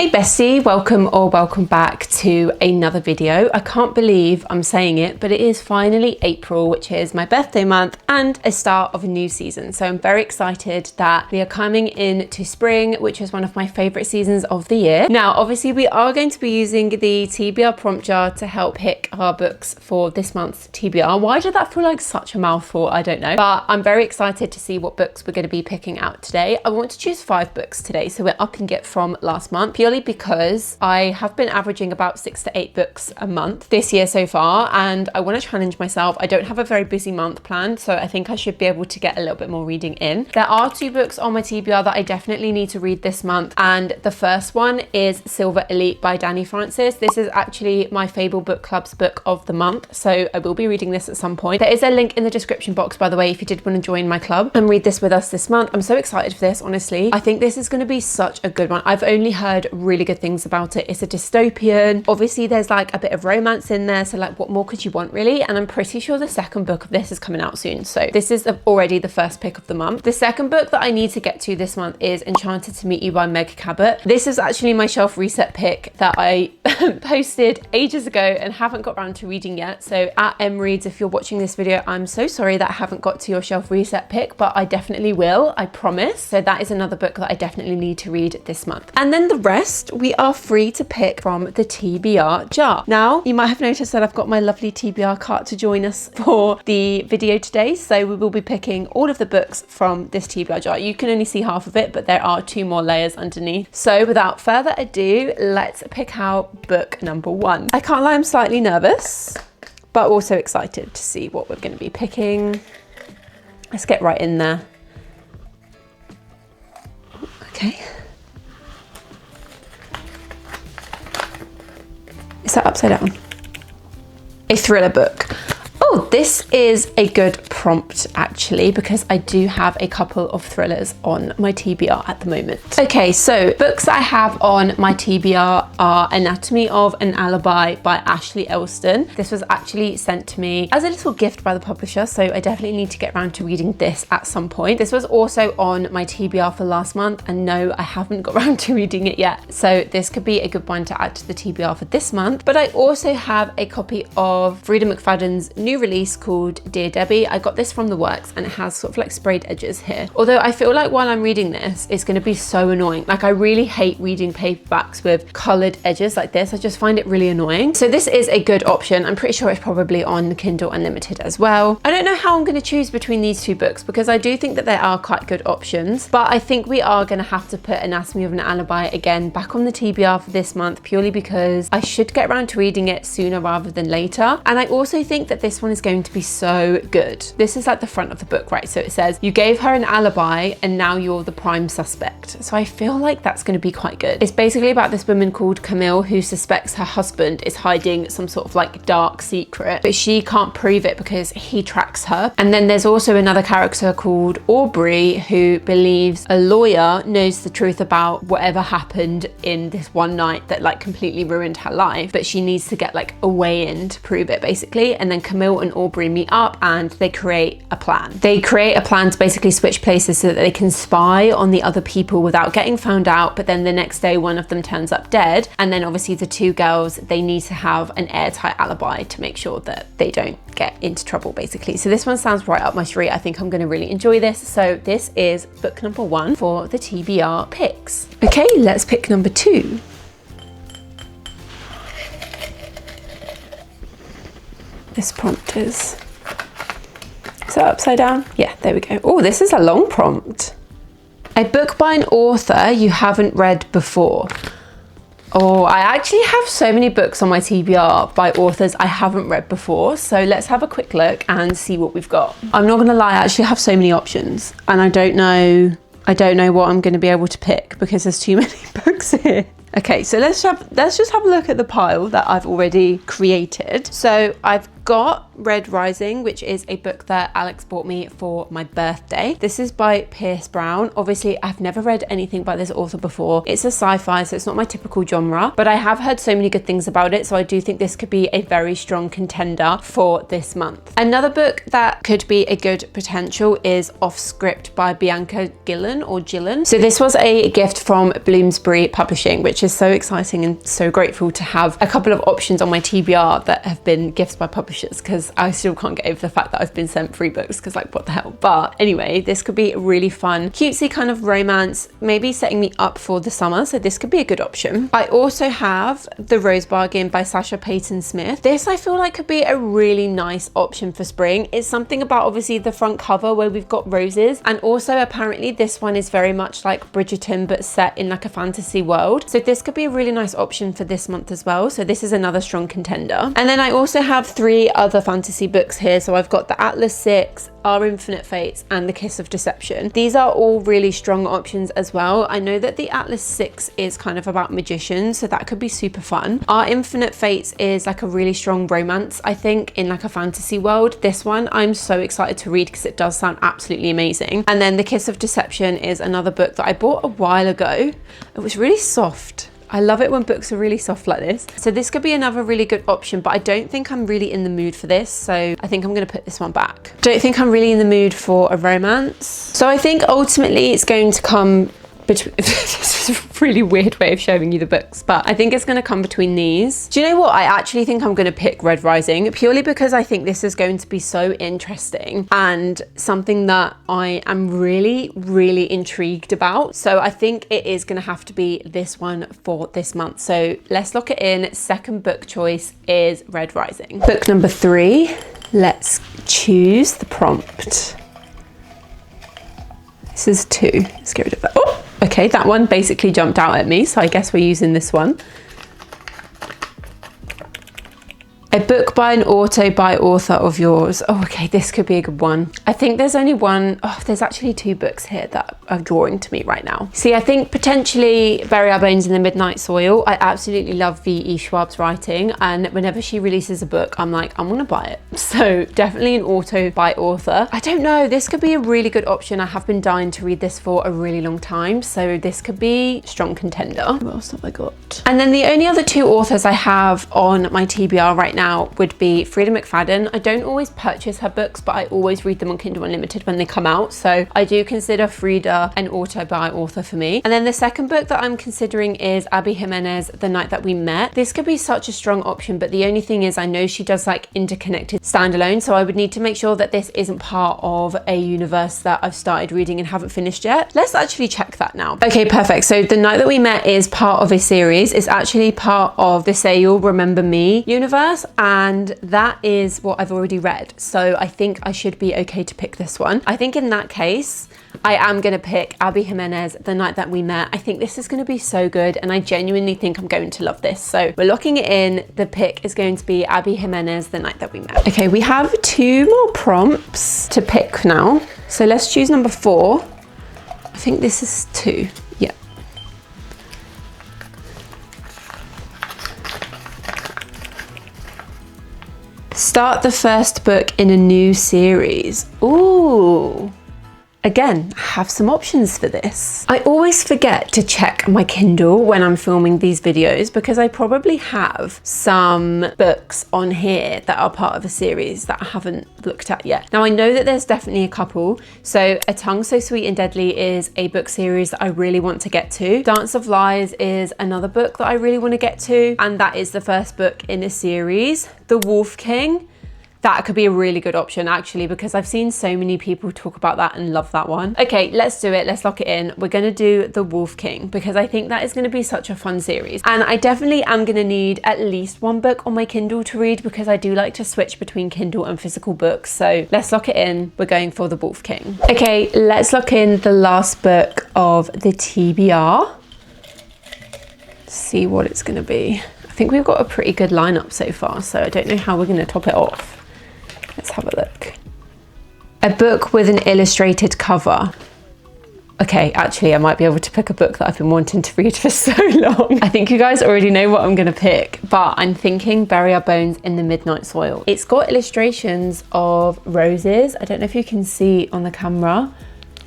Hey bestie, welcome back to another video. I can't believe I'm saying it, but it is finally April, which is my birthday month and a start of a new season. So I'm very excited that we are coming into spring, which is one of my favorite seasons of the year. Now, obviously we are going to be using the TBR prompt jar to help pick our books for this month's TBR. Why did that feel like such a mouthful? I don't know, but I'm very excited to see what books we're going to be picking out today. I want to choose 5 books today, so we're upping it from last month, purely because I have been averaging about 6 to 8 books a month this year so far, and I want to challenge myself. I don't have a very busy month planned, so I think I should be able to get a little bit more reading in. There are 2 books on my TBR that I definitely need to read this month, and the first one is Silver Elite by Danny Francis. This is actually my Fable Book Club's book of the month, so I will be reading this at some point. There is a link in the description box, by the way, if you did want to join my club and read this with us this month. I'm so excited for this, honestly. I think this is going to be such a good one. I've only heard really good things about it. It's a dystopian. Obviously there's like a bit of romance in there, so like what more could you want, really? And I'm pretty sure the second book of this is coming out soon, so this is already the first pick of the month. The second book that I need to get to this month is Enchanted to Meet You by Meg Cabot. This is actually my shelf reset pick that I posted ages ago and haven't got around to reading yet. So at mreads, if you're watching this video, I'm so sorry that I haven't got to your shelf reset pick, but I definitely will, I promise. So that is another book that I definitely need to read this month. And then the rest we are free to pick from the TBR jar. Now, you might have noticed that I've got my lovely TBR cart to join us for the video today. So we will be picking all of the books from this TBR jar. You can only see half of it, but there are 2 more layers underneath. So without further ado, let's pick out book number 1. I can't lie, I'm slightly nervous, but also excited to see what we're going to be picking. Let's get right in there. Okay. Is that upside down? A thriller book. Oh, this is a good prompt actually, because I do have a couple of thrillers on my TBR at the moment. Okay, so books I have on my TBR are Anatomy of an Alibi by Ashley Elston. This was actually sent to me as a little gift by the publisher, so I definitely need to get around to reading this at some point. This was also on my TBR for last month, and no, I haven't got around to reading it yet. So this could be a good one to add to the TBR for this month. But I also have a copy of Frida McFadden's new release called Dear Debbie. I got this from the works and it has sort of like sprayed edges here. Although I feel like while I'm reading this, it's going to be so annoying. Like I really hate reading paperbacks with colored edges like this. I just find it really annoying. So this is a good option. I'm pretty sure it's probably on Kindle Unlimited as well. I don't know how I'm going to choose between these 2 books because I do think that there are quite good options, but I think we are going to have to put Anatomy of an Alibi again back on the TBR for this month, purely because I should get around to reading it sooner rather than later. And I also think that this one is going to be so good. This is like the front of the book, right? So it says, you gave her an alibi and now you're the prime suspect. So I feel like that's going to be quite good. It's basically about this woman called Camille who suspects her husband is hiding some sort of like dark secret, but she can't prove it because he tracks her. And then there's also another character called Aubrey who believes a lawyer knows the truth about whatever happened in this one night that like completely ruined her life, but she needs to get like a way in to prove it basically. And then Camille and Aubrey meet up and they create a plan. They create a plan to basically switch places so that they can spy on the other people without getting found out, but then the next day one of them turns up dead, and then obviously the 2 girls, they need to have an airtight alibi to make sure that they don't get into trouble basically. So this one sounds right up my street. I think I'm going to really enjoy this. So this is book number 1 for the TBR picks. Okay, let's pick number 2. This prompt is that upside down? Yeah, there we go. Oh, this is a long prompt. A book by an author you haven't read before. Oh, I actually have so many books on my TBR by authors I haven't read before. So let's have a quick look and see what we've got. I'm not gonna lie, I actually have so many options and I don't know what I'm gonna be able to pick because there's too many books here. Okay, so let's just have a look at the pile that I've already created. So I've got Red Rising, which is a book that Alex bought me for my birthday. This is by Pierce Brown. Obviously, I've never read anything by this author before. It's a sci-fi, so it's not my typical genre, but I have heard so many good things about it, so I do think this could be a very strong contender for this month. Another book that could be a good potential is Off Script by Bianca Gillen or Gillen. So this was a gift from Bloomsbury Publishing, which which is so exciting and so grateful to have a couple of options on my TBR that have been gifts by publishers, because I still can't get over the fact that I've been sent free books, because like, what the hell. But anyway, this could be a really fun, cutesy kind of romance, maybe setting me up for the summer. So this could be a good option. I also have The Rose Bargain by Sasha Payton Smith. This I feel like could be a really nice option for spring. It's something about obviously the front cover where we've got roses, and also apparently this one is very much like Bridgerton but set in like a fantasy world. So this could be a really nice option for this month as well. So this is another strong contender. And then I also have 3 other fantasy books here. So I've got the Atlas 6, Our Infinite Fates, and The Kiss of Deception. These are all really strong options as well. I know that the Atlas 6 is kind of about magicians, so that could be super fun. Our Infinite Fates is like a really strong romance, I think, in like a fantasy world. This one I'm so excited to read because it does sound absolutely amazing. And then The Kiss of Deception is another book that I bought a while ago. It was really soft. I love it when books are really soft like this. So this could be another really good option, but I don't think I'm really in the mood for this. So I think I'm gonna put this one back. Don't think I'm really in the mood for a romance. So I think ultimately it's going to come between, this is a really weird way of showing you the books, but I think it's gonna come between these. Do you know what? I actually think I'm gonna pick Red Rising, purely because I think this is going to be so interesting and something that I am really, really intrigued about. So I think it is gonna have to be this one for this month. So let's lock it in. Second book choice is Red Rising. Book number 3, let's choose the prompt. This is 2, let's get rid of that. Oh, okay, that one basically jumped out at me, so I guess we're using this one. A book by an author of yours. Oh, okay, this could be a good one. I think there's only one. Oh, there's actually 2 books here that are drawing to me right now. See, I think potentially Bury Our Bones in the Midnight Soil. I absolutely love V.E. Schwab's writing, and whenever she releases a book, I'm like, I'm gonna buy it. So definitely an auto by author. I don't know, this could be a really good option. I have been dying to read this for a really long time, so this could be strong contender. What else have I got? And then the only other 2 authors I have on my TBR right now would be Frida McFadden. I don't always purchase her books, but I always read them on Kindle Unlimited when they come out. So I do consider Frida an auto by author for me. And then the second book that I'm considering is Abby Jimenez, The Night That We Met. This could be such a strong option, but the only thing is I know she does like interconnected standalone. So I would need to make sure that this isn't part of a universe that I've started reading and haven't finished yet. Let's actually check that now. Okay, perfect. So The Night That We Met is part of a series. It's actually part of the Say You'll Remember Me universe, and that is what I've already read. So I think I should be okay to pick this one. I think in that case, I am gonna pick Abby Jimenez, The Night That We Met. I think this is gonna be so good, and I genuinely think I'm going to love this. So we're locking it in. The pick is going to be Abby Jimenez, The Night That We Met. Okay, we have 2 more prompts to pick now. So let's choose number 4. I think this is 2. Yeah. Start the first book in a new series. Ooh. Again, I have some options for this. I always forget to check my Kindle when I'm filming these videos because I probably have some books on here that are part of a series that I haven't looked at yet. Now I know that there's definitely a couple. So A Tongue So Sweet and Deadly is a book series that I really want to get to. Dance of Lies is another book that I really want to get to, and that is the first book in a series. The Wolf King. That could be a really good option actually, because I've seen so many people talk about that and love that one. Okay, let's do it. Let's lock it in. We're gonna do The Wolf King because I think that is gonna be such a fun series. And I definitely am gonna need at least 1 book on my Kindle to read because I do like to switch between Kindle and physical books. So let's lock it in. We're going for The Wolf King. Okay, let's lock in the last book of the TBR. See what it's gonna be. I think we've got a pretty good lineup so far, so I don't know how we're gonna top it off. Let's have a look. A book with an illustrated cover. Okay, actually I might be able to pick a book that I've been wanting to read for so long. I think you guys already know what I'm gonna pick, but I'm thinking Bury Our Bones in the Midnight Soil. It's got illustrations of roses. I don't know if you can see on the camera,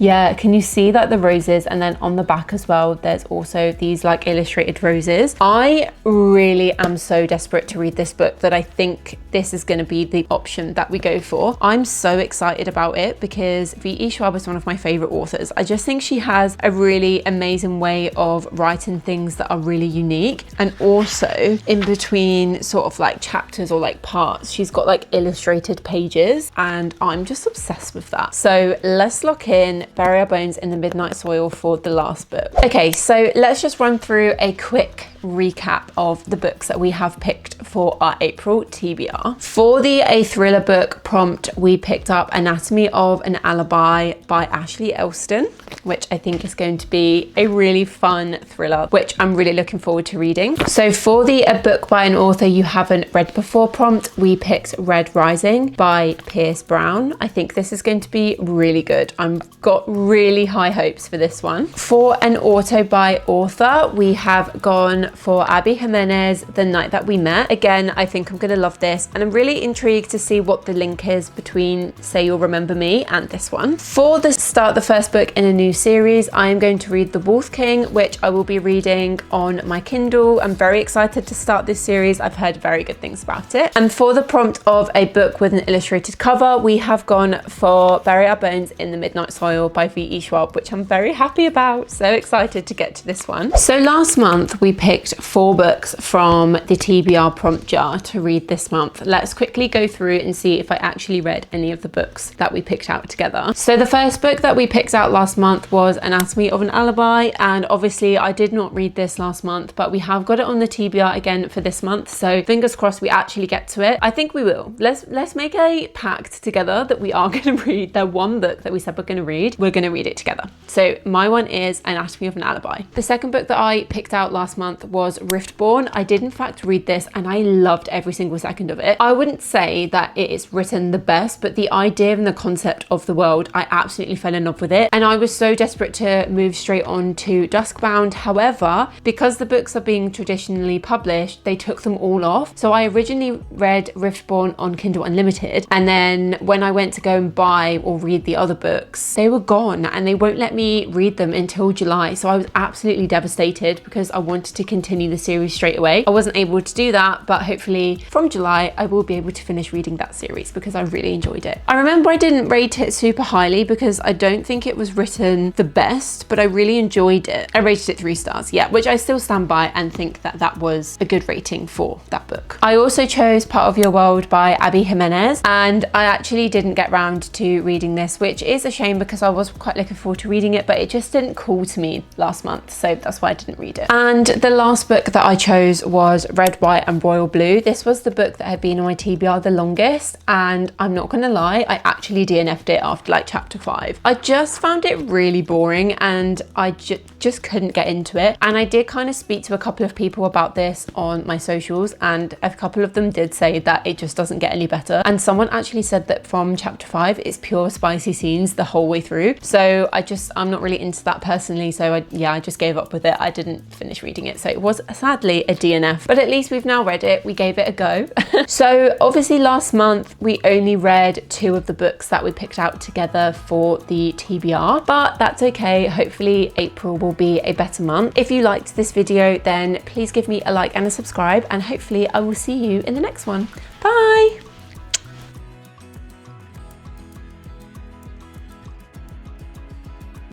Yeah, can you see like the roses? And then on the back as well, there's also these like illustrated roses. I really am so desperate to read this book that I think this is going to be the option that we go for. I'm so excited about it because V.E. Schwab is one of my favorite authors. I just think she has a really amazing way of writing things that are really unique, and also in between sort of like chapters or like parts, she's got like illustrated pages, and I'm just obsessed with that. So let's lock in Bury Our Bones in the Midnight Soil for the last book. Okay, so let's just run through a quick recap of the books that we have picked for our April TBR. For the A Thriller book prompt, we picked up Anatomy of an Alibi by Ashley Elston, which I think is going to be a really fun thriller, which I'm really looking forward to reading. So for the A Book by an Author You Haven't Read Before prompt, we picked Red Rising by Pierce Brown. I think this is going to be really good. I've got really high hopes for this one. For an auto by author, we have gone for Abby Jimenez, The Night That We Met. Again, I think I'm gonna love this, and I'm really intrigued to see what the link is between Say You'll Remember Me and this one. For the start the first book in a new series, I am going to read The Wolf King, which I will be reading on my Kindle. I'm very excited to start this series. I've heard very good things about it. And for the prompt of a book with an illustrated cover, we have gone for Bury Our Bones in the Midnight Soil by V.E. Schwab, which I'm very happy about. So excited to get to this one. So last month we picked 4 books from the TBR prompt jar to read this month. Let's quickly go through and see if I actually read any of the books that we picked out together. So the first book that we picked out last month was Anatomy of an Alibi, and obviously I did not read this last month, but we have got it on the TBR again for this month, so fingers crossed we actually get to it. I think we will. Let's make a pact together that we are going to read the one book that we said we're going to read. We're going to read it together. So my one is Anatomy of an Alibi. The second book that I picked out last month was Riftborn. I did in fact read this and I loved every single second of it. I wouldn't say that it is written the best, but the idea and the concept of the world, I absolutely fell in love with it, and I was so desperate to move straight on to Duskbound. However, because the books are being traditionally published, they took them all off. So I originally read Riftborn on Kindle Unlimited, and then when I went to go and buy or read the other books, they were gone and they won't let me read them until July. So I was absolutely devastated because I wanted to continue the series straight away. I wasn't able to do that, but hopefully from July I will be able to finish reading that series because I really enjoyed it. I remember I didn't rate it super highly because I don't think it was written the best, but I really enjoyed it. I rated it 3 stars, yeah, which I still stand by and think that that was a good rating for that book. I also chose Part of Your World by Abby Jimenez, and I actually didn't get round to reading this, which is a shame because I was quite looking forward to reading it, but it just didn't call to me last month, so that's why I didn't read it. And the last book that I chose was Red, White and Royal Blue. This was the book that had been on my TBR the longest, and I'm not gonna lie, I actually DNF'd it after like chapter 5. I just found it really boring and I just couldn't get into it. And I did kind of speak to a couple of people about this on my socials, and a couple of them did say that it just doesn't get any better. And someone actually said that from chapter 5, it's pure spicy scenes the whole way through. So I'm not really into that personally. So I just gave up with it. I didn't finish reading it. So it was sadly a DNF, but at least we've now read it. We gave it a go. So obviously last month we only read 2 of the books that we picked out together for the TBR, but that's okay. Hopefully April will be a better month. If you liked this video, then please give me a like and a subscribe, and hopefully I will see you in the next one. Bye.